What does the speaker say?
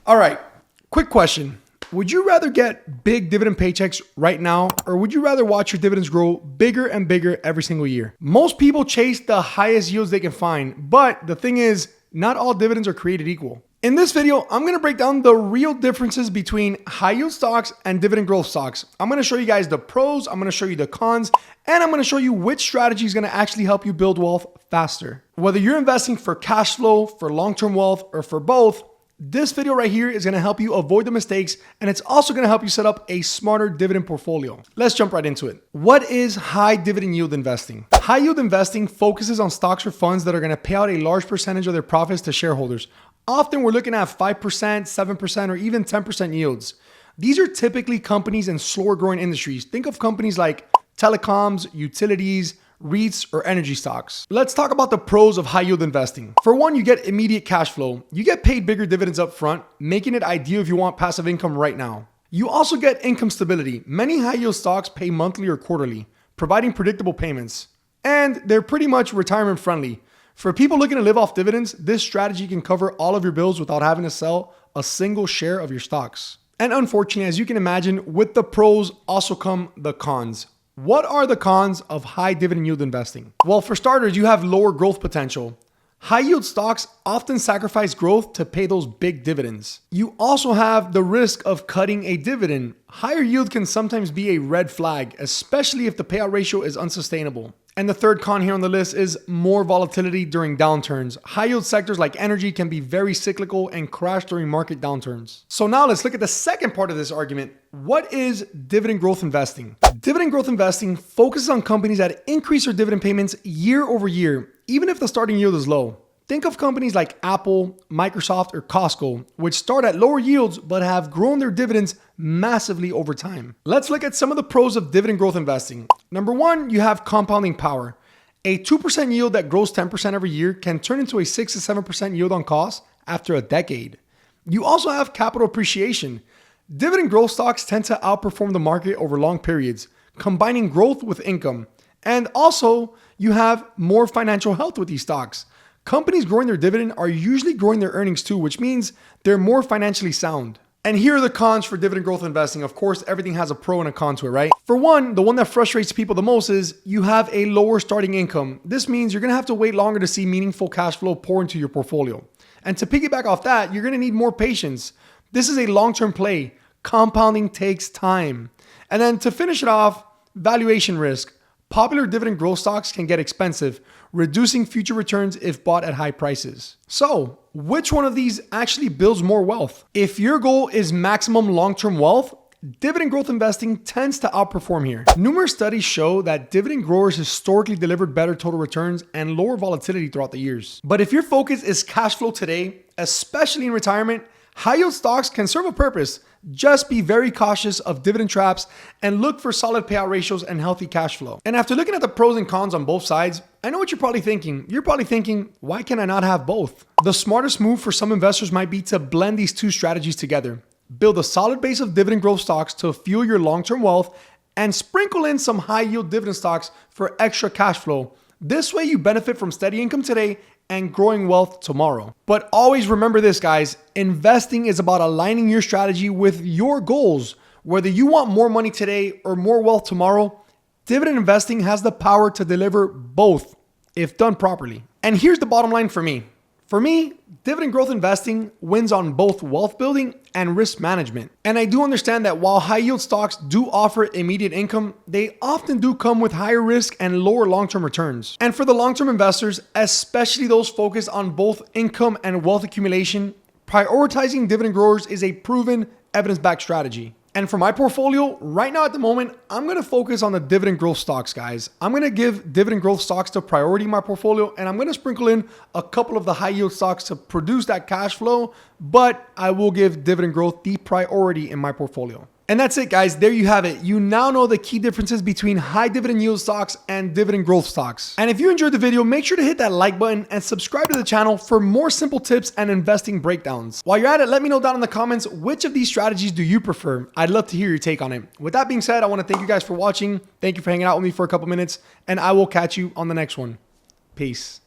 All right, quick question. Would you rather get big dividend paychecks right now, or would you rather watch your dividends grow bigger and bigger every single year? Most people chase the highest yields they can find, but the thing is, not all dividends are created equal. In this video, I'm going to break down the real differences between high yield stocks and dividend growth stocks. I'm going to show you guys the pros, I'm going to show you the cons, and I'm going to show you which strategy is going to actually help you build wealth faster. Whether you're investing for cash flow, for long-term wealth, or for both, this video right here is going to help you avoid the mistakes, and it's also going to help you set up a smarter dividend portfolio. Let's jump right into it. What is high dividend yield investing? High yield investing focuses on stocks or funds that are going to pay out a large percentage of their profits to shareholders. Often we're looking at 5%, 7%, or even 10% yields. These are typically companies in slower growing industries. Think of companies like telecoms, utilities, REITs, or energy stocks. Let's talk about the pros of high yield investing. For one, you get immediate cash flow. You get paid bigger dividends up front, making it ideal if you want passive income right now. You also get income stability. Many high yield stocks pay monthly or quarterly, providing predictable payments. And they're pretty much retirement friendly. For people looking to live off dividends, this strategy can cover all of your bills without having to sell a single share of your stocks. And unfortunately, as you can imagine, with the pros also come the cons. What are the cons of high dividend yield investing? Well, for starters, you have lower growth potential. High yield stocks often sacrifice growth to pay those big dividends. You also have the risk of cutting a dividend. Higher yield can sometimes be a red flag, especially if the payout ratio is unsustainable. And the third con here on the list is more volatility during downturns. High yield sectors like energy can be very cyclical and crash during market downturns. So now let's look at the second part of this argument. What is dividend growth investing? Dividend growth investing focuses on companies that increase their dividend payments year over year, even if the starting yield is low. Think of companies like Apple, Microsoft, or Costco, which start at lower yields but have grown their dividends massively over time. Let's look at some of the pros of dividend growth investing. Number one, you have compounding power. A 2% yield that grows 10% every year can turn into a 6 to 7% yield on cost after a decade. You also have capital appreciation. Dividend growth stocks tend to outperform the market over long periods, combining growth with income. And also, you have more financial health with these stocks. Companies growing their dividend are usually growing their earnings too, which means they're more financially sound. And here are the cons for dividend growth investing. Of course, everything has a pro and a con to it, right? For one, the one that frustrates people the most is you have a lower starting income. This means you're gonna have to wait longer to see meaningful cash flow pour into your portfolio. And to piggyback off that, you're gonna need more patience. This is a long-term play. Compounding takes time. And then to finish it off, valuation risk. Popular dividend growth stocks can get expensive, reducing future returns if bought at high prices. So, which one of these actually builds more wealth? If your goal is maximum long-term wealth, dividend growth investing tends to outperform here. Numerous studies show that dividend growers historically delivered better total returns and lower volatility throughout the years. But if your focus is cash flow today, especially in retirement, high yield stocks can serve a purpose. Just be very cautious of dividend traps and look for solid payout ratios and healthy cash flow. And after looking at the pros and cons on both sides, I know what you're probably thinking. You're probably thinking, why can I not have both? The smartest move for some investors might be to blend these two strategies together. Build a solid base of dividend growth stocks to fuel your long-term wealth and sprinkle in some high yield dividend stocks for extra cash flow. This way you benefit from steady income today and growing wealth tomorrow. But always remember this, guys, investing is about aligning your strategy with your goals. Whether you want more money today or more wealth tomorrow, dividend investing has the power to deliver both if done properly. And here's the bottom line for me. For me, dividend growth investing wins on both wealth building and risk management. And I do understand that while high yield stocks do offer immediate income, they often do come with higher risk and lower long-term returns. And for the long-term investors, especially those focused on both income and wealth accumulation, prioritizing dividend growers is a proven evidence-backed strategy. And for my portfolio, right now at the moment, I'm going to focus on the dividend growth stocks, guys. I'm going to give dividend growth stocks the priority in my portfolio, and I'm going to sprinkle in a couple of the high yield stocks to produce that cash flow, but I will give dividend growth the priority in my portfolio. And that's it, guys. There you have it. You now know the key differences between high dividend yield stocks and dividend growth stocks. And if you enjoyed the video, make sure to hit that like button and subscribe to the channel for more simple tips and investing breakdowns. While you're at it, let me know down in the comments, which of these strategies do you prefer? I'd love to hear your take on it. With that being said, I want to thank you guys for watching. Thank you for hanging out with me for a couple minutes, and I will catch you on the next one. Peace.